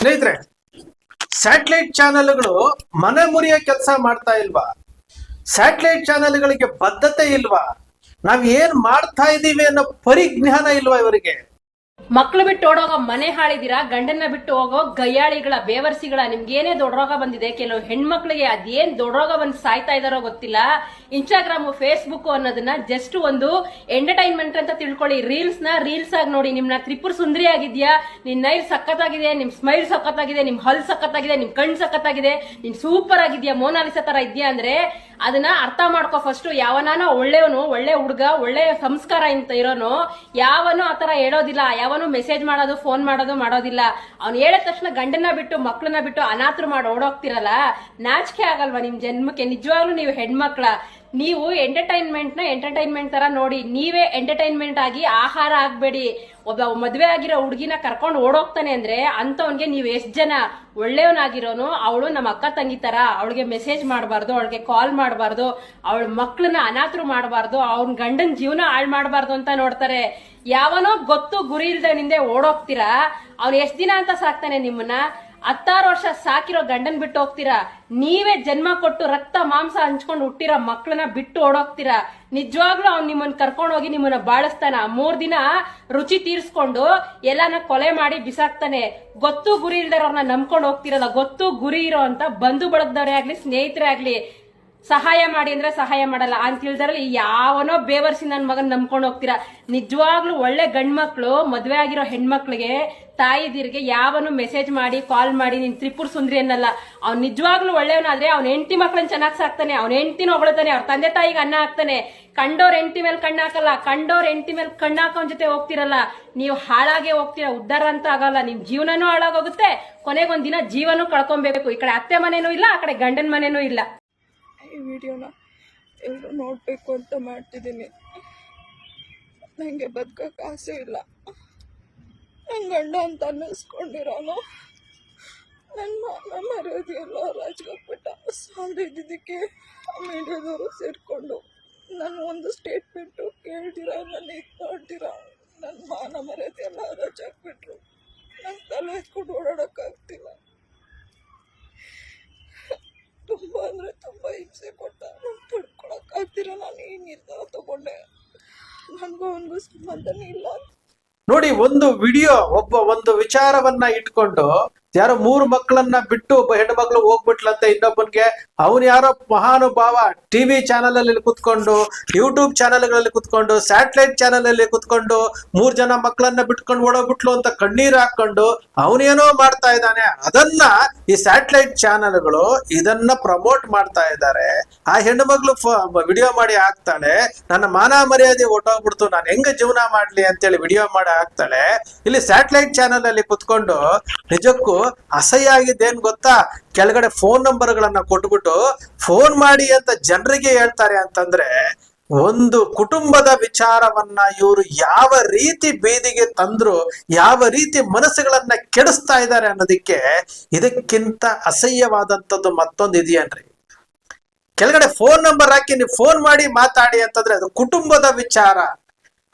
ಸ್ನೇಹಿತರೆ, ಸ್ಯಾಟಲೈಟ್ ಚಾನೆಲ್ಗಳು ಮನೆ ಮುರಿಯೋ ಕೆಲಸ ಮಾಡ್ತಾ ಇಲ್ವಾ? ಸ್ಯಾಟಲೈಟ್ ಚಾನೆಲ್ಗಳಿಗೆ ಬದ್ಧತೆ ಇಲ್ವಾ? ನಾವ್ ಏನ್ ಮಾಡ್ತಾ ಇದೀವಿ ಅನ್ನೋ ಪರಿಜ್ಞಾನ ಇಲ್ವಾ ಇವರಿಗೆ? ಮಕ್ಳು ಬಿಟ್ಟು ಓಡೋಗೋ ಮನೆ ಹಾಳಿದಿರಾ, ಗಂಡನ್ನ ಬಿಟ್ಟು ಹೋಗೋ ಗಯ್ಯಾಳಿಗಳ ಬೇವರ್ಸಿಗಳ ನಿಮ್ಗೇನೇ ದೊಡ್ಡ ರೋಗ ಬಂದಿದೆ. ಕೆಲವು ಹೆಣ್ಮಕ್ಳಿಗೆ ಅದೇನ್ ದೊಡ್ಡ ರೋಗ ಬಂದು ಸಾಯ್ತಾ ಇದಾರೋ ಗೊತ್ತಿಲ್ಲ. ಇನ್ಸ್ಟಾಗ್ರಾಮ್, ಫೇಸ್ಬುಕ್ ಅನ್ನೋದನ್ನ ಜಸ್ಟ್ ಒಂದು ಎಂಟರ್ಟೈನ್ಮೆಂಟ್ ಅಂತ ತಿಳ್ಕೊಳ್ಳಿ. ರೀಲ್ಸ್ ಆಗಿ ನೋಡಿ. ನಿಮ್ನ ತ್ರಿಪುರ ಸುಂದರಿ ಆಗಿದ್ಯಾ, ನಿನ್ ನೈಲ್ ಸಖತ್ತಾಗಿದೆ, ನಿಮ್ ಸ್ಮೈಲ್ ಸಖತ್ತಾಗಿದೆ, ನಿಮ್ ಹಲ್ ಸಖತ್ತಾಗಿದೆ, ನಿಮ್ ಕಣ್ ಸಖತ್ತಾಗಿದೆ, ನೀನ್ ಸೂಪರ್ ಆಗಿದ್ಯಾ, ಮೋನಾಲಿಸಾ ತರ ಇದ್ಯಾ ಅಂದ್ರೆ ಅದನ್ನ ಅರ್ಥ ಮಾಡ್ಕೊ. ಫಸ್ಟ್ ಯಾವನಾನ ಒಳ್ಳೆಯವನು, ಒಳ್ಳೆ ಹುಡುಗ, ಒಳ್ಳೆ ಸಂಸ್ಕಾರ ಅಂತ ಇರೋನು ಯಾವನು ಆತರ ಹೇಳೋದಿಲ್ಲ. ಯಾವನು ಮೆಸೇಜ್ ಮಾಡೋದು, ಫೋನ್ ಮಾಡೋದಿಲ್ಲ. ಅವ್ನು ಹೇಳಿದ ತಕ್ಷಣ ಗಂಡನ ಬಿಟ್ಟು ಮಕ್ಳನ್ನ ಬಿಟ್ಟು ಅನಾಥರು ಮಾಡಿ ಓಡೋಗ್ತಿರಲ್ಲ, ನಾಚಿಕೆ ಆಗಲ್ವಾ ನಿಮ್ ಜನ್ಮಕ್ಕೆ? ನಿಜವಾಗ್ಲೂ ನೀವು ಹೆಣ್ಮಕ್ಳ, ನೀವು ಎಂಟರ್ಟೈನ್ಮೆಂಟ್ ತರ ನೋಡಿ. ನೀವೇ ಎಂಟರ್ಟೈನ್ಮೆಂಟ್ ಆಗಿ ಆಹಾರ ಆಗ್ಬೇಡಿ. ಒಬ್ಬ ಮದ್ವೆ ಆಗಿರೋ ಹುಡುಗಿನ ಕರ್ಕೊಂಡು ಓಡೋಗ್ತಾನೆ ಅಂದ್ರೆ ಅಂತವನ್ಗೆ ನೀವ್ ಎಷ್ಟ್ ಜನ ಒಳ್ಳೆಯವನಾಗಿರೋನು. ಅವಳು ನಮ್ಮ ಅಕ್ಕ ತಂಗಿ ತರ, ಅವಳಿಗೆ ಮೆಸೇಜ್ ಮಾಡಬಾರ್ದು, ಅವಳಿಗೆ ಕಾಲ್ ಮಾಡಬಾರ್ದು, ಅವಳ ಮಕ್ಳನ್ನ ಅನಾಥರು ಮಾಡಬಾರ್ದು, ಅವನ್ ಗಂಡನ್ ಜೀವನ ಹಾಳು ಮಾಡಬಾರ್ದು ಅಂತ ನೋಡ್ತಾರೆ. ಯಾವನೋ ಗೊತ್ತು ಗುರಿ ಇಲ್ದೆ ನಿಂದೆ ಓಡೋಗ್ತೀರಾ. ಅವ್ನು ಎಷ್ಟ್ ದಿನ ಅಂತ ಸಾಕ್ತಾನೆ ನಿಮ್ಮನ್ನ? 16 ವರ್ಷ ಸಾಕಿರೋ ಗಂಡನ್ ಬಿಟ್ಟು ಹೋಗ್ತೀರಾ. ನೀವೇ ಜನ್ಮ ಕೊಟ್ಟು ರಕ್ತ ಮಾಂಸ ಹಂಚ್ಕೊಂಡು ಹುಟ್ಟಿರೋ ಮಕ್ಳನ್ನ ಬಿಟ್ಟು ಓಡೋಗ್ತೀರಾ. ನಿಜವಾಗ್ಲೂ ಅವ್ನು ನಿಮ್ಮನ್ನ ಕರ್ಕೊಂಡು ಹೋಗಿ ನಿಮ್ಮನ್ನ ಬಾಳಿಸ್ತಾನ. 3 ದಿನ ರುಚಿ ತೀರ್ಸ್ಕೊಂಡು ಎಲ್ಲಾನ ಕೊಲೆ ಮಾಡಿ ಬಿಸಾಕ್ತಾನೆ. ಗೊತ್ತು ಗುರಿ ಇಲ್ದಾರವ್ರನ್ನ ನಂಬ್ಕೊಂಡು ಹೋಗ್ತಿರಲ್ಲ. ಗೊತ್ತು ಗುರಿ ಇರೋ ಅಂತ ಬಂಧು ಬಳಗದವರೇ ಆಗ್ಲಿ, ಸ್ನೇಹಿತರೇ ಆಗ್ಲಿ, ಸಹಾಯ ಮಾಡಿ ಅಂದ್ರೆ ಸಹಾಯ ಮಾಡಲ್ಲ ಅಂತ ತಿಳಿದ್ರಲ್ಲಿ ಯಾವನೋ ಬೇವರ್ಸಿ ನನ್ ಮಗನ್ ನಂಬ್ಕೊಂಡು ಹೋಗ್ತೀರಾ. ನಿಜವಾಗ್ಲೂ ಒಳ್ಳೆ ಗಂಡ್ಮಕ್ಳು, ಮದ್ವೆ ಆಗಿರೋ ಹೆಣ್ಮಕ್ಳಿಗೆ, ತಾಯಿದಿರಿಗೆ ಯಾವನು ಮೆಸೇಜ್ ಮಾಡಿ ಕಾಲ್ ಮಾಡಿ ನೀನ್ ತ್ರಿಪುರ ಸುಂದರಿ ಅನ್ನಲ್ಲ. ಅವ್ನ್ ನಿಜವಾಗ್ಲೂ ಒಳ್ಳೆಯವನಾದ್ರೆ ಅವ್ನ ಹೆಂಡತಿ ಮಕ್ಳನ್ನ ಚೆನ್ನಾಗ್ ಸಾಕ್ತಾನೆ, ಅವ್ನ ಹೆಂಡತಿನ ಹೊಗಳ್ತಾನೆ, ಅವ್ರ ತಂದೆ ತಾಯಿಗೆ ಅನ್ನ ಹಾಕ್ತಾನೆ. ಕಂಡೋರ್ ಹೆಂಡತಿ ಮೇಲೆ ಕಣ್ಣು ಹಾಕಲ್ಲ, ಕಂಡೋರ್ ಹೆಂಡತಿ ಮೇಲೆ ಕಣ್ಣು ಹಾಕೋನ್ ಜೊತೆ ಹೋಗ್ತಿರಲ್ಲ. ನೀವು ಹಾಳಾಗೆ ಹೋಗ್ತೀರಾ, ಉದ್ಧಾರ ಅಂತ ಆಗಲ್ಲ. ನಿಮ್ ಜೀವನನೂ ಹಾಳಾಗೋಗುತ್ತೆ, ಕೊನೆಗೊಂದ್ ದಿನ ಜೀವನೂ ಕಳ್ಕೊಬೇಕು. ಈ ಕಡೆ ಅತ್ತೆ ಮನೇನೂ ಇಲ್ಲ, ಆ ಕಡೆ ಗಂಡನ ಮನೇನೂ ಇಲ್ಲ. ಈ ವಿಡಿಯೋನ ಎಲ್ಲರೂ ನೋಡಬೇಕು ಅಂತ ಮಾಡ್ತಿದ್ದೀನಿ. ನನಗೆ ಬದುಕೋಕ್ಕೆ ಆಸೆ ಇಲ್ಲ. ನನ್ನ ಗಂಡ ಅಂತ ಅನ್ನಿಸ್ಕೊಂಡಿರೋನು ನನ್ನ ಮಾನ ಮರ್ಯಾದೆ ಎಲ್ಲ ರಾಜ್ಗಾಕ್ಬಿಟ್ಟ. ಸಾಲದೇ ಇದ್ದಿದ್ದಕ್ಕೆ ಮೀಡಿಯಾದವರು ಸೇರಿಕೊಂಡು ನಾನು ಒಂದು ಸ್ಟೇಟ್ಮೆಂಟು ಕೇಳ್ದಿರ, ನನ್ನ ನೋಡ್ದಿರ ನನ್ನ ಮಾನ ಮರ್ಯಾದೆ ಎಲ್ಲ ರಾಜಾಕ್ಬಿಟ್ರು. ನನ್ನ ತಲೆ ಎತ್ಕೊಂಡು ಓಡಾಡೋಕ್ಕಾಗ್ತಿಲ್ಲ. ತುಂಬ ಅಂದರೆ ತುಂಬ ಹಿಂಸೆ ಕೊಟ್ಟ. ನಾನು ತಡ್ಕೊಳಕ್ಕಾಗ್ತಿರ. ನಾನು ಈ ನಿರ್ಧಾರ ತಗೊಂಡೆ. ನನಗೂ ಅವನಿಗೂ ಸಂಬಂಧನೇ ಇಲ್ಲ. ನೋಡಿ, ಒಂದು ವಿಡಿಯೋ, ಒಂದು ವಿಚಾರವನ್ನ ಇಟ್ಕೊಂಡು ಯಾರೋ 3 ಮಕ್ಕಳನ್ನ ಬಿಟ್ಟು ಒಬ್ಬ ಹೆಣ್ಣು ಮಗಳು ಹೋಗ್ಬಿಟ್ಲಂತೆ ಇನ್ನೊಬ್ಬನ್ಗೆ. ಅವನು ಯಾರೋ ಮಹಾನುಭಾವ ಟಿವಿ ಚಾನೆಲ್ ಅಲ್ಲಿ ಕುತ್ಕೊಂಡು, ಯೂಟ್ಯೂಬ್ ಚಾನೆಲ್ಗಳಲ್ಲಿ ಕುತ್ಕೊಂಡು, ಸ್ಯಾಟಲೈಟ್ ಚಾನೆಲ್ ಅಲ್ಲಿ ಕುತ್ಕೊಂಡು 3 ಜನ ಮಕ್ಕಳನ್ನ ಬಿಟ್ಕೊಂಡು ಓಡೋಗ್ಬಿಟ್ಲು ಅಂತ ಕಣ್ಣೀರ್ ಹಾಕೊಂಡು ಅವನೇನೋ ಮಾಡ್ತಾ ಇದ್ದಾನೆ. ಅದನ್ನ ಈ ಸ್ಯಾಟಲೈಟ್ ಚಾನೆಲ್ಗಳು ಇದನ್ನ ಪ್ರಮೋಟ್ ಮಾಡ್ತಾ ಇದ್ದಾರೆ. ಆ ಹೆಣ್ಣು ಮಗಳು ವಿಡಿಯೋ ಮಾಡಿ ಹಾಕ್ತಾಳೆ, ನನ್ನ ಮಾನ ಮರ್ಯಾದೆ ಹೊಟ್ಟೋಗ್ಬಿಡ್ತು, ನಾನು ಹೆಂಗ ಜೀವನ ಮಾಡ್ಲಿ ಅಂತೇಳಿ ವಿಡಿಯೋ ಮಾಡಿ ಹಾಕ್ತಾಳೆ. ಇಲ್ಲಿ ಸ್ಯಾಟಲೈಟ್ ಚಾನೆಲ್ ಅಲ್ಲಿ ಕುತ್ಕೊಂಡು ನಿಜಕ್ಕೂ ಅಸಹ್ಯ ಆಗಿದ್ದೇನ್ ಗೊತ್ತಾ? ಕೆಳಗಡೆ ಫೋನ್ ನಂಬರ್ಗಳನ್ನ ಕೊಟ್ಬಿಟ್ಟು ಫೋನ್ ಮಾಡಿ ಅಂತ ಜನರಿಗೆ ಹೇಳ್ತಾರೆ. ಅಂತಂದ್ರೆ ಒಂದು ಕುಟುಂಬದ ವಿಚಾರವನ್ನ ಇವರು ಯಾವ ರೀತಿ ಬೀದಿಗೆ ತಂದ್ರು, ಯಾವ ರೀತಿ ಮನಸ್ಸುಗಳನ್ನ ಕೆಡಿಸ್ತಾ ಇದ್ದಾರೆ ಅನ್ನೋದಕ್ಕೆ ಇದಕ್ಕಿಂತ ಅಸಹ್ಯವಾದಂಥದ್ದು ಮತ್ತೊಂದು ಇದೆಯನ್ರಿ. ಕೆಳಗಡೆ ಫೋನ್ ನಂಬರ್ ಹಾಕಿ ನೀವು ಫೋನ್ ಮಾಡಿ ಮಾತಾಡಿ ಅಂತಂದ್ರೆ ಅದು ಕುಟುಂಬದ ವಿಚಾರ.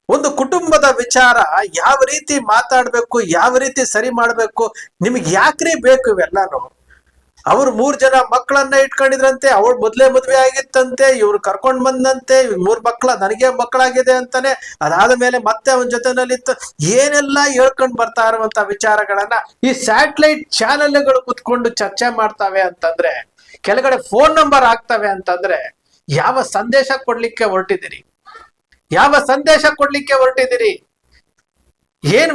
ಒಂದು ಕುಟುಂಬದ ವಿಚಾರ ಯಾವ ರೀತಿ ಮಾತಾಡ್ಬೇಕು, ಯಾವ ರೀತಿ ಸರಿ ಮಾಡ್ಬೇಕು, ನಿಮ್ಗೆ ಯಾಕ್ರಿ ಬೇಕು ಇವೆಲ್ಲಾನು? ಅವ್ರು 3 ಜನ ಮಕ್ಕಳನ್ನ ಇಟ್ಕೊಂಡಿದ್ರಂತೆ, ಅವಳು ಮೊದ್ಲೇ ಮದ್ವೆ ಆಗಿತ್ತಂತೆ, ಇವ್ರು ಕರ್ಕೊಂಡ್ ಬಂದಂತೆ, 3 ಮಕ್ಕಳ, ನನಗೆ ಮಕ್ಕಳಾಗಿದೆ ಅಂತಾನೆ. ಅದಾದ ಮೇಲೆ ಮತ್ತೆ ಅವನ ಜೊತೆನಲ್ಲಿತ್ತು, ಏನೆಲ್ಲ ಹೇಳ್ಕೊಂಡ್ ಬರ್ತಾ ಇರುವಂತ ವಿಚಾರಗಳನ್ನ ಈ ಸ್ಯಾಟಲೈಟ್ ಚಾನೆಲ್ಗಳು ಕುತ್ಕೊಂಡು ಚರ್ಚೆ ಮಾಡ್ತಾವೆ ಅಂತಂದ್ರೆ, ಕೆಳಗಡೆ ಫೋನ್ ನಂಬರ್ ಹಾಕ್ತವೆ ಅಂತಂದ್ರೆ ಯಾವ ಸಂದೇಶ ಕೊಡ್ಲಿಕ್ಕೆ ಹೊರಟಿದ್ದೀರಿ? ಯಾವ ಸಂದೇಶ ಕೊಡ್ಲಿಕ್ಕೆ ಹೊರಟಿದ್ದೀರಿ? ಏನು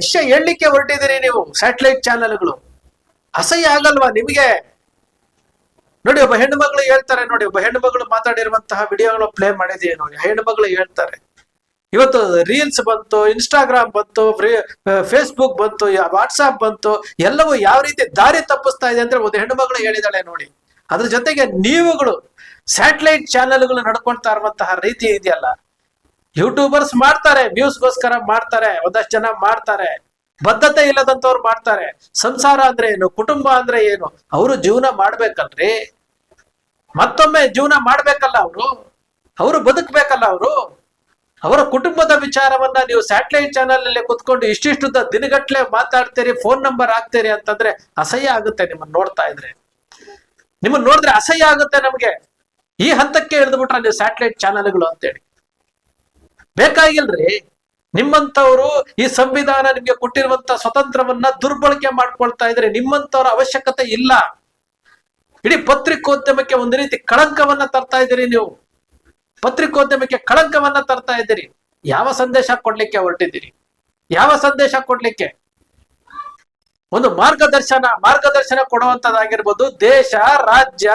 ವಿಷಯ ಹೇಳಲಿಕ್ಕೆ ಹೊರಟಿದ್ದೀರಿ ನೀವು? ಸ್ಯಾಟಲೈಟ್ ಚಾನೆಲ್ಗಳು ಅಸಹ್ಯ ಆಗಲ್ವಾ ನಿಮಗೆ? ನೋಡಿ, ಒಬ್ಬ ಹೆಣ್ಣು ಮಗಳು ಹೇಳ್ತಾರೆ, ನೋಡಿ, ಒಬ್ಬ ಹೆಣ್ಣು ಮಗಳು ಮಾತಾಡಿರುವಂತಹ ವಿಡಿಯೋಗಳು ಪ್ಲೇ ಮಾಡಿದೀವಿ ನೋಡಿ. ಹೆಣ್ಣು ಮಗಳು ಹೇಳ್ತಾರೆ, ಇವತ್ತು ರೀಲ್ಸ್ ಬಂತು, ಇನ್ಸ್ಟಾಗ್ರಾಮ್ ಬಂತು, ಫೇಸ್ಬುಕ್ ಬಂತು, ವಾಟ್ಸಾಪ್ ಬಂತು, ಎಲ್ಲವೂ ಯಾವ ರೀತಿ ದಾರಿ ತಪ್ಪಿಸ್ತಾ ಇದೆ ಅಂದ್ರೆ ಒಂದು ಹೆಣ್ಣು ಮಗಳು ಹೇಳಿದಾಳೆ ನೋಡಿ. ಅದ್ರ ಜೊತೆಗೆ ನೀವುಗಳು ಸ್ಯಾಟಲೈಟ್ ಚಾನೆಲ್ಗಳು ನಡ್ಕೊಳ್ತಾ ಇರುವಂತಹ ರೀತಿ ಇದೆಯಲ್ಲ, ಯೂಟ್ಯೂಬರ್ಸ್ ಮಾಡ್ತಾರೆ, ವ್ಯೂಸ್ಗೋಸ್ಕರ ಮಾಡ್ತಾರೆ, ಒಂದಷ್ಟು ಜನ ಮಾಡ್ತಾರೆ, ಬದ್ಧತೆ ಇಲ್ಲದಂತವ್ರು ಮಾಡ್ತಾರೆ. ಸಂಸಾರ ಅಂದ್ರೆ ಏನು, ಕುಟುಂಬ ಅಂದ್ರೆ ಏನು, ಅವರು ಜೀವನ ಮಾಡ್ಬೇಕಲ್ರಿ. ಮತ್ತೊಮ್ಮೆ ಜೀವನ ಮಾಡ್ಬೇಕಲ್ಲ, ಅವರು ಬದುಕ್ಬೇಕಲ್ಲ. ಅವರು ಅವರ ಕುಟುಂಬದ ವಿಚಾರವನ್ನ ನೀವು ಸ್ಯಾಟಲೈಟ್ ಚಾನೆಲ್ ಅಲ್ಲಿ ಕುತ್ಕೊಂಡು ಇಷ್ಟಿಷ್ಟು ದಿನಗಟ್ಲೆ ಮಾತಾಡ್ತೀರಿ, ಫೋನ್ ನಂಬರ್ ಹಾಕ್ತೀರಿ ಅಂತಂದ್ರೆ ಅಸಹ್ಯ ಆಗುತ್ತೆ. ನಿಮ್ಮನ್ನ ನೋಡಿದ್ರೆ ಅಸಹ್ಯ ಆಗುತ್ತೆ ನಮ್ಗೆ. ಈ ಹಂತಕ್ಕೆ ಇಳಿದ್ಬಿಟ್ರೆ ನೀವು ಸ್ಯಾಟಲೈಟ್ ಚಾನೆಲ್ಗಳು ಅಂತೇಳಿ. ಬೇಕಾಗಿಲ್ರಿ. ನಿಮ್ಮಂತವ್ರು ಈ ಸಂವಿಧಾನ ನಿಮ್ಗೆ ಕೊಟ್ಟಿರುವಂತ ಸ್ವತಂತ್ರವನ್ನ ದುರ್ಬಳಕೆ ಮಾಡ್ಕೊಳ್ತಾ ಇದ್ರೆ ನಿಮ್ಮಂತವ್ರ ಅವಶ್ಯಕತೆ ಇಲ್ಲ. ಇಡೀ ಪತ್ರಿಕೋದ್ಯಮಕ್ಕೆ ಒಂದು ರೀತಿ ಕಳಂಕವನ್ನ ತರ್ತಾ ಇದ್ದೀರಿ ನೀವು. ಪತ್ರಿಕೋದ್ಯಮಕ್ಕೆ ಕಳಂಕವನ್ನ ತರ್ತಾ ಇದ್ದೀರಿ. ಯಾವ ಸಂದೇಶ ಕೊಡ್ಲಿಕ್ಕೆ ಹೊರಟಿದ್ದೀರಿ? ಯಾವ ಸಂದೇಶ ಕೊಡ್ಲಿಕ್ಕೆ? ಒಂದು ಮಾರ್ಗದರ್ಶನ ಕೊಡುವಂತದ್ದಾಗಿರ್ಬೋದು. ದೇಶ, ರಾಜ್ಯ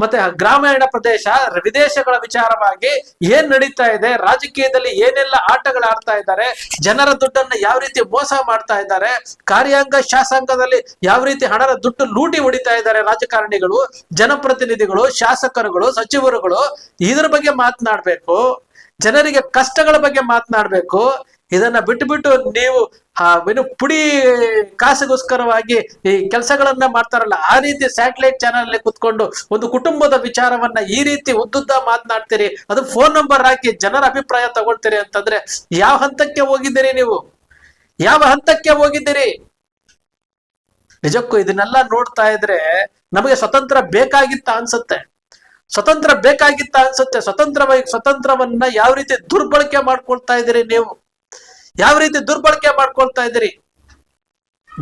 ಮತ್ತೆ ಗ್ರಾಮೀಣ ಪ್ರದೇಶ, ವಿದೇಶಗಳ ವಿಚಾರವಾಗಿ ಏನ್ ನಡೀತಾ ಇದೆ, ರಾಜಕೀಯದಲ್ಲಿ ಏನೆಲ್ಲ ಆಟಗಳು ಆಡ್ತಾ ಇದ್ದಾರೆ, ಜನರ ದುಡ್ಡನ್ನ ಯಾವ ರೀತಿ ಮೋಸ ಮಾಡ್ತಾ ಇದ್ದಾರೆ, ಕಾರ್ಯಾಂಗ ಶಾಸಕಾಂಗದಲ್ಲಿ ಯಾವ ರೀತಿ ಹಣದ ದುಡ್ಡು ಲೂಟಿ ಹೊಡಿತಾ ಇದ್ದಾರೆ ರಾಜಕಾರಣಿಗಳು, ಜನಪ್ರತಿನಿಧಿಗಳು, ಶಾಸಕರುಗಳು, ಸಚಿವರುಗಳು, ಇದ್ರ ಬಗ್ಗೆ ಮಾತನಾಡ್ಬೇಕು. ಜನರಿಗೆ ಕಷ್ಟಗಳ ಬಗ್ಗೆ ಮಾತನಾಡ್ಬೇಕು. ಇದನ್ನ ಬಿಟ್ಟು ನೀವು ಪುಡಿ ಕಾಸಿಗೋಸ್ಕರವಾಗಿ ಈ ಕೆಲಸಗಳನ್ನ ಮಾಡ್ತಾರಲ್ಲ, ಆ ರೀತಿ ಸ್ಯಾಟಲೈಟ್ ಚಾನೆಲ್ ಅಲ್ಲಿ ಕುತ್ಕೊಂಡು ಒಂದು ಕುಟುಂಬದ ವಿಚಾರವನ್ನ ಈ ರೀತಿ ಉದ್ದುದ್ದ ಮಾತನಾಡ್ತೀರಿ, ಅದು ಫೋನ್ ನಂಬರ್ ಹಾಕಿ ಜನರ ಅಭಿಪ್ರಾಯ ತಗೊಳ್ತೀರಿ ಅಂತಂದ್ರೆ ಯಾವ ಹಂತಕ್ಕೆ ಹೋಗಿದ್ದೀರಿ ನೀವು? ಯಾವ ಹಂತಕ್ಕೆ ಹೋಗಿದ್ದೀರಿ? ನಿಜಕ್ಕೂ ಇದನ್ನೆಲ್ಲ ನೋಡ್ತಾ ಇದ್ರೆ ನಮಗೆ ಸ್ವತಂತ್ರ ಬೇಕಾಗಿತ್ತ ಅನ್ಸುತ್ತೆ. ಸ್ವತಂತ್ರವನ್ನ ಯಾವ ರೀತಿ ದುರ್ಬಳಕೆ ಮಾಡ್ಕೊಳ್ತಾ ಇದ್ದೀರಿ ನೀವು? ಯಾವ ರೀತಿ ದುರ್ಬಳಕೆ ಮಾಡ್ಕೊಳ್ತಾ ಇದ್ದೀರಿ?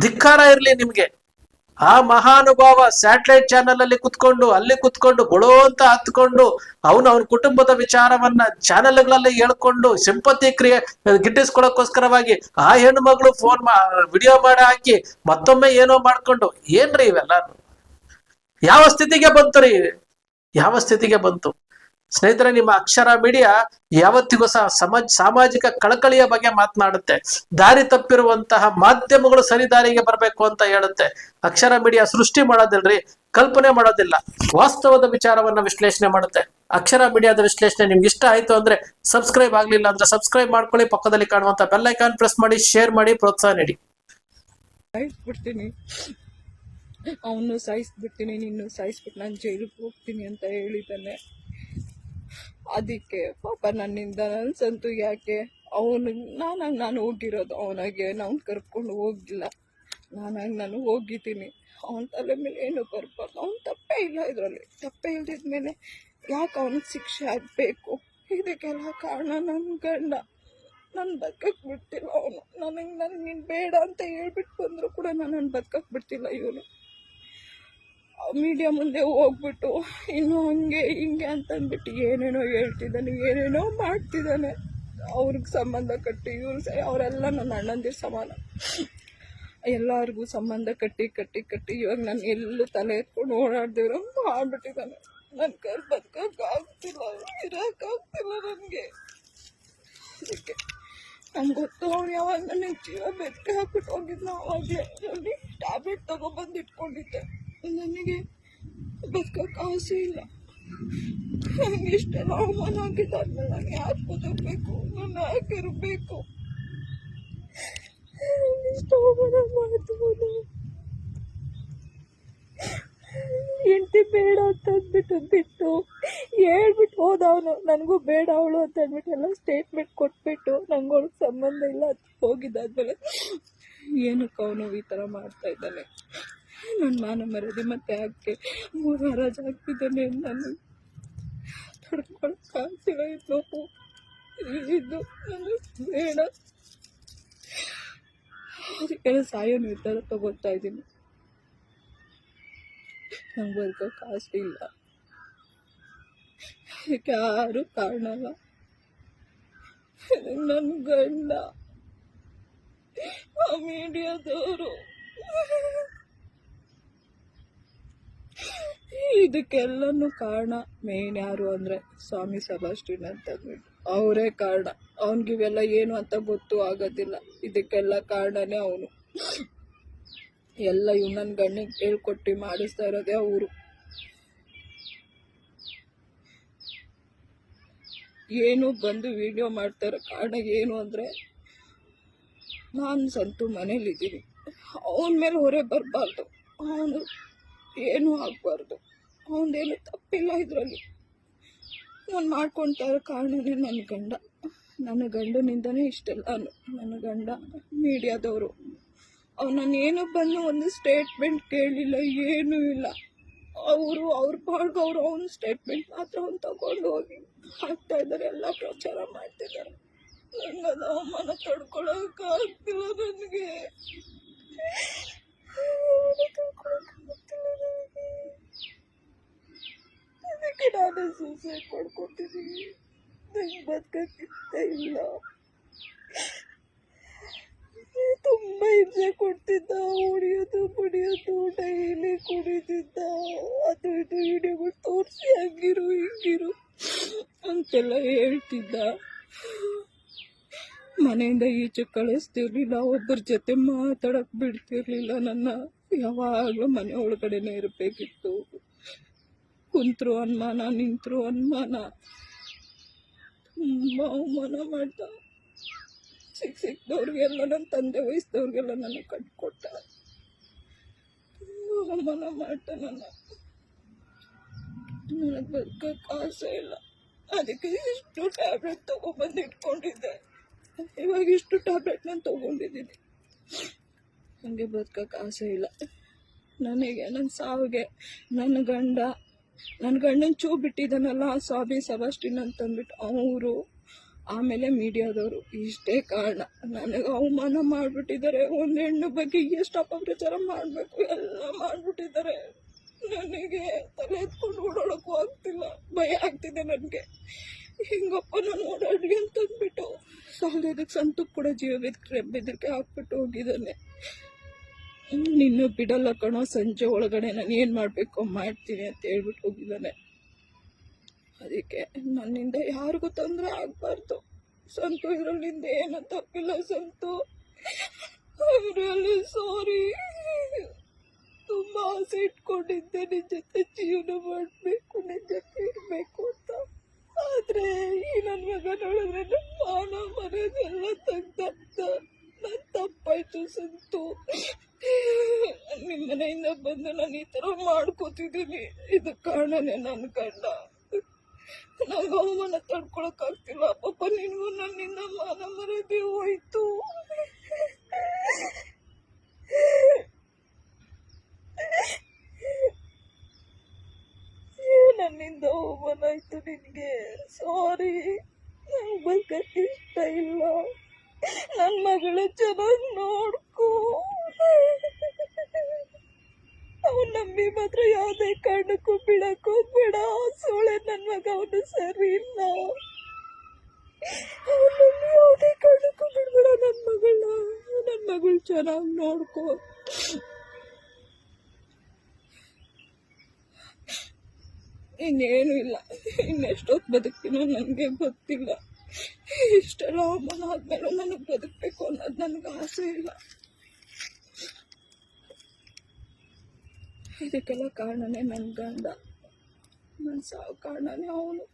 ಧಿಕ್ಕಾರ ಇರ್ಲಿ ನಿಮ್ಗೆ. ಆ ಮಹಾನುಭಾವ ಸ್ಯಾಟಲೈಟ್ ಚಾನೆಲ್ ಅಲ್ಲಿ ಕುತ್ಕೊಂಡು ಗೊಳೋ ಅಂತ ಹತ್ಕೊಂಡು ಅವನ ಕುಟುಂಬದ ವಿಚಾರವನ್ನ ಚಾನೆಲ್ಗಳಲ್ಲಿ ಹೇಳ್ಕೊಂಡು ಸಿಂಪತಿ ಗಿಟ್ಟಿಸ್ಕೊಳಕ್ಕೋಸ್ಕರವಾಗಿ ಆ ಹೆಣ್ಣು ಮಗಳು ಫೋನ್ ವಿಡಿಯೋ ಮಾಡಿ ಹಾಕಿ ಮತ್ತೊಮ್ಮೆ ಏನೋ ಮಾಡ್ಕೊಂಡು ಏನ್ರಿ ಇವೆಲ್ಲ? ಯಾವ ಸ್ಥಿತಿಗೆ ಬಂತು ರೀ? ಯಾವ ಸ್ಥಿತಿಗೆ ಬಂತು? ಸ್ನೇಹಿತರೆ, ನಿಮ್ಮ ಅಕ್ಷರ ಮೀಡಿಯಾ ಯಾವತ್ತಿಗೂ ಸಹ ಸಾಮಾಜಿಕ ಕಳಕಳಿಯ ಬಗ್ಗೆ ಮಾತನಾಡುತ್ತೆ. ದಾರಿ ತಪ್ಪಿರುವಂತಹ ಮಾಧ್ಯಮಗಳು ಸರಿ ದಾರಿಗೆ ಬರಬೇಕು ಅಂತ ಹೇಳುತ್ತೆ. ಅಕ್ಷರ ಮೀಡಿಯಾ ಸೃಷ್ಟಿ ಮಾಡೋದಿಲ್ರಿ, ಕಲ್ಪನೆ ಮಾಡೋದಿಲ್ಲ, ವಾಸ್ತವದ ವಿಚಾರವನ್ನ ವಿಶ್ಲೇಷಣೆ ಮಾಡುತ್ತೆ. ಅಕ್ಷರ ಮೀಡಿಯಾದ ವಿಶ್ಲೇಷಣೆ ನಿಮ್ಗೆ ಇಷ್ಟ ಆಯ್ತು ಅಂದ್ರೆ ಸಬ್ಸ್ಕ್ರೈಬ್ ಆಗ್ಲಿಲ್ಲ ಅಂದ್ರೆ ಸಬ್ಸ್ಕ್ರೈಬ್ ಮಾಡ್ಕೊಳ್ಳಿ. ಪಕ್ಕದಲ್ಲಿ ಕಾಣುವಂತ ಬೆಲ್ ಐಕಾನ್ ಪ್ರೆಸ್ ಮಾಡಿ, ಶೇರ್ ಮಾಡಿ, ಪ್ರೋತ್ಸಾಹ ನೀಡಿ. ಅವನು ಸಾಯಿಸ್ಬಿಡ್ತೀನಿ, ನಿನ್ನೂ ಸಾಯಿಸ್ಬಿಟ್ಟು ನಾನು ಜೈಲಿಗೆ ಹೋಗ್ತೀನಿ ಅಂತ ಹೇಳಿದ್ದಾನೆ. ಅದಕ್ಕೆ ಪಾಪ ನನ್ನಿಂದ ಅನ್ಸಂತು ಯಾಕೆ ನಾನು ಹೋಗಿರೋದು ಅವನಾಗೆ, ನಾನು ಕರ್ಕೊಂಡು ಹೋಗಿಲ್ಲ. ನಾನು ಹೋಗಿದ್ದೀನಿ. ಅವನ ತಲೆ ಮೇಲೆ ಏನು ಬರಬಾರ್ದು. ಅವನು ತಪ್ಪೇ ಇಲ್ಲ, ಇದರಲ್ಲಿ ತಪ್ಪೇ ಇಲ್ದಿದ್ಮೇಲೆ ಯಾಕೆ ಅವನಿಗೆ ಶಿಕ್ಷೆ ಆಗಬೇಕು? ಇದಕ್ಕೆಲ್ಲ ಕಾರಣ ನನ್ನ ಗಂಡ. ನಾನು ಬದುಕಕ್ಕೆ ಬಿಡ್ತಿಲ್ಲ ಅವನು. ನನಗೆ ಬೇಡ ಅಂತ ಹೇಳ್ಬಿಟ್ಟು ಬಂದರೂ ಕೂಡ ನನ್ನನ್ನು ಬದುಕಕ್ಕೆ ಬಿಡ್ತಿಲ್ಲ ಇವನು. ಮೀಡಿಯಾ ಮುಂದೆ ಹೋಗ್ಬಿಟ್ಟು ಇನ್ನು ಹಂಗೆ ಹಿಂಗೆ ಅಂತಂದ್ಬಿಟ್ಟು ಏನೇನೋ ಹೇಳ್ತಿದ್ದಾನೆ, ಏನೇನೋ ಮಾಡ್ತಿದ್ದಾನೆ. ಅವ್ರಿಗೆ ಸಂಬಂಧ ಕಟ್ಟಿ ಅವರೆಲ್ಲ ನನ್ನ ಅಣ್ಣಂದಿರ ಸಮಾನ. ಎಲ್ಲರಿಗೂ ಸಂಬಂಧ ಕಟ್ಟಿ ಇವಾಗ ನಾನು ಎಲ್ಲೂ ತಲೆ ಎತ್ಕೊಂಡು ಓಡಾಡ್ದಿರೋ ಮಾಡ್ಬಿಟ್ಟಿದ್ದಾನೆ. ನನ್ನ ಕೈ ಬದುಕೋಕ್ಕಾಗ್ತಿಲ್ಲ, ಇರೋಕ್ಕಾಗ್ತಿಲ್ಲ ನನಗೆ. ಅದಕ್ಕೆ ನಂಗೆ ಗೊತ್ತು ಅವ್ನು ಯಾವಾಗ ನನಗೆ ಜೀವ ಬೆಕ್ಕೆ ಹಾಕ್ಬಿಟ್ಟು ಹೋಗಿದ್ನ ಆವಾಗಲೇ ಅಲ್ಲಿ ಟ್ಯಾಬ್ಲೆಟ್ ತಗೊಬಂದು ಇಟ್ಕೊಂಡಿದ್ದೆ. ನನಗೆ ಬದುಕೋಕೆ ಆಸೆ ಇಲ್ಲ. ನನಗೆ ಇಷ್ಟೆಲ್ಲ ಅವಮಾನ ಆಗಿದ್ದಾದ್ಮೇಲೆ ನಾನು ಯಾಕೆ ಬದುಕಬೇಕು? ನಾನು ಯಾಕೆ ಇರಬೇಕು? ಇಷ್ಟು ಅವಮಾನ ಮಾಡ್ಬೋದು. ಹೆಂಡತಿ ಬೇಡ ಅಂತ ಅಂದ್ಬಿಟ್ಟು ಹೇಳ್ಬಿಟ್ಟು ಹೋದ ಅವನು. ನನಗೂ ಬೇಡ ಅವಳು ಅಂತ ಅಂದ್ಬಿಟ್ಟು ಎಲ್ಲ ಸ್ಟೇಟ್ಮೆಂಟ್ ಕೊಟ್ಬಿಟ್ಟು ನಂಗೆ ಅವಳಿಗೆ ಸಂಬಂಧ ಇಲ್ಲ ಅಂತ ಹೋಗಿದ್ದಾದ್ಮೇಲೆ ಏನಕ್ಕೆ ಅವನು ಈ ಥರ ಮಾಡ್ತಾ ಇದ್ದಾನೆ? ನನ್ನ ಮಾನ ಮರ್ಯಾದೆ ಮತ್ತೆ ಯಾಕೆ ಹರಾಜು ಆಗ್ತಿದ್ದಾನೆ? ನಾನು ತಡ್ಕೊಳಕ್ಕಾಗ್ತಿಲ್ಲ. ಇದು ನನಗೆ ಬೇಡ. ಅದಕ್ಕೆ ಸಾಯೋ ನಿರ್ಧಾರ ತಗೋತಾ ಇದ್ದೀನಿ. ನಂಗೆ ಬದುಕೋಕೆ ಆಸೆ ಇಲ್ಲ. ಅದಕ್ಕೆ ಯಾರು ಕಾರಣ ಅಲ್ಲ. ನನ್ನ ಗಂಡ, ಆ ಮೀಡಿಯಾದವರು, ಇದಕ್ಕೆಲ್ಲನೂ ಕಾರಣ ಮೇನ್ ಯಾರು ಅಂದರೆ ಸ್ವಾಮಿ ಸೆಬಾಸ್ಟಿಯನ್ ಅಂತ ಅಂದ್ಬಿಟ್ಟು ಅವರೇ ಕಾರಣ. ಅವನಿಗಿವೆಲ್ಲ ಏನು ಅಂತ ಗೊತ್ತೂ ಆಗೋದಿಲ್ಲ. ಇದಕ್ಕೆಲ್ಲ ಕಾರಣನೇ ಅವನು. ಎಲ್ಲ ನನ್ನ ಗಂಡಿಗೆ ಹೇಳ್ಕೊಟ್ಟು ಮಾಡಿಸ್ತಾ ಇರೋದೇ ಅವರು. ಏನು ಬಂದು ವಿಡಿಯೋ ಮಾಡ್ತಾರೋ ಕಾರಣ ಏನು ಅಂದರೆ ನಾನು ಸಂತು ಮನೇಲಿದ್ದೀನಿ. ಅವನ ಮೇಲೆ ಹೊರೆ ಬರಬಾರ್ದು, ಅವನು ಏನೂ ಆಗಬಾರ್ದು. ಅವನದೇನು ತಪ್ಪಿಲ್ಲ ಇದರಲ್ಲಿ. ನಾನು ಮಾಡ್ಕೊಳ್ತಾ ಇರೋ ಕಾರಣನೇ ನನ್ನ ಗಂಡ. ನನ್ನ ಗಂಡನಿಂದನೇ ಇಷ್ಟೆಲ್ಲ ನನ್ನ ಗಂಡ ಮೀಡಿಯಾದವರು ನಾನು ಬಂದು ಒಂದು ಸ್ಟೇಟ್ಮೆಂಟ್ ಕೇಳಲಿಲ್ಲ, ಏನೂ ಇಲ್ಲ. ಅವ್ರ ಪಾಡ್ಗೆ ಅವನ ಸ್ಟೇಟ್ಮೆಂಟ್ ಮಾತ್ರ ಅವ್ನು ತಗೊಂಡು ಹೋಗಿ ಹಾಕ್ತಾ ಇದ್ದಾರೆ, ಎಲ್ಲ ಪ್ರಚಾರ ಮಾಡ್ತಿದ್ದಾರೆ. ನನಗದು ಅವಮಾನ ತಡ್ಕೊಳಕ್ಕಾಗ್ತಿಲ್ಲ ನನಗೆ. ಅದಕ್ಕೆ ನಾನು ಸೂಸೈಡ್ ಮಾಡ್ಕೊತಿದ್ದೀನಿ. ನಂಗೆ ಬದುಕಕ್ಕಿಂತ ಇಲ್ಲ. ತುಂಬ ಹಿಂಸೆ ಕೊಡ್ತಿದ್ದ, ಹೊಡಿಯೋದು ಕುಡಿಯೋದು, ಡೈಲಿ ಕುಡಿತಿದ್ದ. ಅದು ಇದು ವಿಡಿಯೋಗಳು ತೋರಿಸಿ ಹಂಗಿರು ಹಿಂಗಿರು ಅಂತೆಲ್ಲ ಹೇಳ್ತಿದ್ದ. ಮನೆಯಿಂದ ಈಚೆ ಕಳಿಸ್ತಿರ್ಲಿಲ್ಲ, ಒಬ್ಬರ ಜೊತೆ ಮಾತಾಡಕ್ ಬಿಡ್ತಿರ್ಲಿಲ್ಲ. ನನ್ನ ಯಾವಾಗಲೂ ಮನೆ ಒಳಗಡೆನೆ ಇರಬೇಕಿತ್ತು. ಕುಂತ್ರು ಅನುಮಾನ, ನಿಂತರು ಅನುಮಾನ, ತುಂಬ ಅವಮಾನ ಮಾಡ್ದ. ಸಿಕ್ದವ್ರಿಗೆಲ್ಲ, ನನ್ನ ತಂದೆ ವಯಸ್ಸದವ್ರಿಗೆಲ್ಲ ನನ್ನ ಕಟ್ಕೊಟ್ಟ. ಅವಮಾನ ಮಾಡ್ದ. ನನಗೆ ಬದುಕಕ್ಕೆ ಆಸೆ ಇಲ್ಲ. ಅದಕ್ಕೆ ಇಷ್ಟು ಟ್ಯಾಬ್ಲೆಟ್ ತಗೊಬಂದು ಇಟ್ಕೊಂಡಿದ್ದೆ. ಇವಾಗ ಇಷ್ಟು ಟ್ಯಾಬ್ಲೆಟ್ ನಾನು ತಗೊಂಡಿದ್ದೀನಿ. ನನಗೆ ಬದುಕಕ್ಕೆ ಆಸೆ ಇಲ್ಲ. ನನಗೆ ನನ್ನ ಸಾವಿಗೆ ನನ್ನ ಗಂಡನ ಚೂ ಬಿಟ್ಟಿದ್ದಾನಲ್ಲ, ಸ್ವಾಮಿ ಸಬಾಸ್ಟಿನ್ ಅಂತಂದ್ಬಿಟ್ಟು ಅವರು, ಆಮೇಲೆ ಮೀಡಿಯಾದವರು, ಇಷ್ಟೇ ಕಾರಣ. ನನಗೆ ಅವಮಾನ ಮಾಡಿಬಿಟ್ಟಿದ್ದಾರೆ. ಒಂದು ಹೆಣ್ಣು ಬಗ್ಗೆ ಎಷ್ಟು ಅಪಪ್ರಚಾರ ಮಾಡಬೇಕು ಎಲ್ಲ ಮಾಡಿಬಿಟ್ಟಿದ್ದಾರೆ. ನನಗೆ ತಲೆ ಎತ್ಕೊಂಡು ಓಡಾಡೋಕ್ಕೂ ಆಗ್ತಿಲ್ಲ, ಭಯ ಆಗ್ತಿದೆ ನನಗೆ. ಹಿಂಗಪ್ಪ ನಾನು ಓಡಾಡ್ರಿ ಅಂತಂದ್ಬಿಟ್ಟು ಸಾಲದಕ್ಕೆ ಸಂತಕ್ಕೆ ಕೂಡ ಜೀವ ಬೆದರಿಕೆ ಹಾಕ್ಬಿಟ್ಟು ಹೋಗಿದ್ದಾನೆ. ನಿನ್ನೂ ಬಿಡಲ್ಲ ಕಣೋ, ಸಂಜೆ ಒಳಗಡೆ ನಾನು ಏನು ಮಾಡಬೇಕು ಮಾಡ್ತೀನಿ ಅಂತ ಹೇಳ್ಬಿಟ್ಟು ಹೋಗಿದ್ದಾನೆ. ಅದಕ್ಕೆ ನನ್ನಿಂದ ಯಾರಿಗೂ ತೊಂದರೆ ಆಗಬಾರ್ದು. ಸಂತು ಇದರಲ್ಲಿಂದ ಏನೂ ತಪ್ಪಿಲ್ಲ. Santu, I sorry. ತುಂಬ ಆಸೆ ಇಟ್ಕೊಂಡಿದ್ದೆ ನಿನ್ನ ಜೊತೆ ಜೀವನ ಮಾಡಬೇಕು, ನಿನ್ನ ಜೊತೆ ಇರಬೇಕು ಅಂತ. ಆದರೆ ಈ ನನ್ನ ಮಗ ನೋಡಿದ್ರೆ ನನ್ನ ಮಾನ ಮರ್ಯಾದೆಲ್ಲ ತೆಗ್ದಾಕ್ತ. ನನ್ನ ತಪ್ಪಾಯ್ತು ಸಂತು. ನಿಮ್ಮ ಮನೆಯಿಂದ ಬಂದು ನಾನು ಈ ಥರ ಮಾಡ್ಕೋತಿದ್ದೀನಿ. ಇದು ಕಾರಣನೇ ನನ್ನ ಗಂಡ. ನನಗೆ ಅವಮಾನ ತಡ್ಕೊಳಕ್ಕಾಗ್ತಿಲ್ಲ. ಪಾಪ ನಿನಗೂ ನನ್ನಿಂದ ಮಾನ ಮರ್ಯಾದೆ ಹೋಯ್ತು. ನನ್ನಿಂದ ಅವಮಾನ ಆಯ್ತು ನಿನಗೆ. ಸಾರಿ. ನಂಗೆ ಬದುಕಕ್ಕೆ ಇಷ್ಟ ಇಲ್ಲ. ನನ್ನ ಮಗಳ ಚೆನ್ನಾಗಿ ನೋಡ್ಕೋ. ಅವನ್ ನಂಬಿ ಮಾತ್ರ ಯಾವುದೇ ಕಾರಣಕ್ಕೂ ಬಿಡಕ್ ಹೋಗ್ಬೇಡ. ಸೋಳೆ ನನ್ನ ಮಗ, ಅವನು ಸರಿ ಇಲ್ಲ. ಅವನನ್ನು ಯಾವುದೇ ಕಾರಣಕ್ಕೂ ಬಿಡ್ಬೇಡ. ನನ್ನ ಮಗಳು ಚೆನ್ನಾಗಿ ನೋಡ್ಕೋ. ಇನ್ನೇನು ಇಲ್ಲ. ಇನ್ನೆಷ್ಟೊತ್ತು ಬದುಕ್ತೀನೋ ನನಗೆ ಗೊತ್ತಿಲ್ಲ. ಇಷ್ಟೆಲ್ಲ ಅವಮಾನ ಆದ್ಮೇಲೆ ನನಗೆ ಬದುಕಬೇಕು ಅನ್ನೋದು ನನಗೆ ಆಸೆ ಇಲ್ಲ. ಇದಕ್ಕೆಲ್ಲ ಕಾರಣನೇ ನನ್ನ ಗಂಡ. ನನ್ನ ಸಾವು ಕಾರಣನೇ ಅವನು.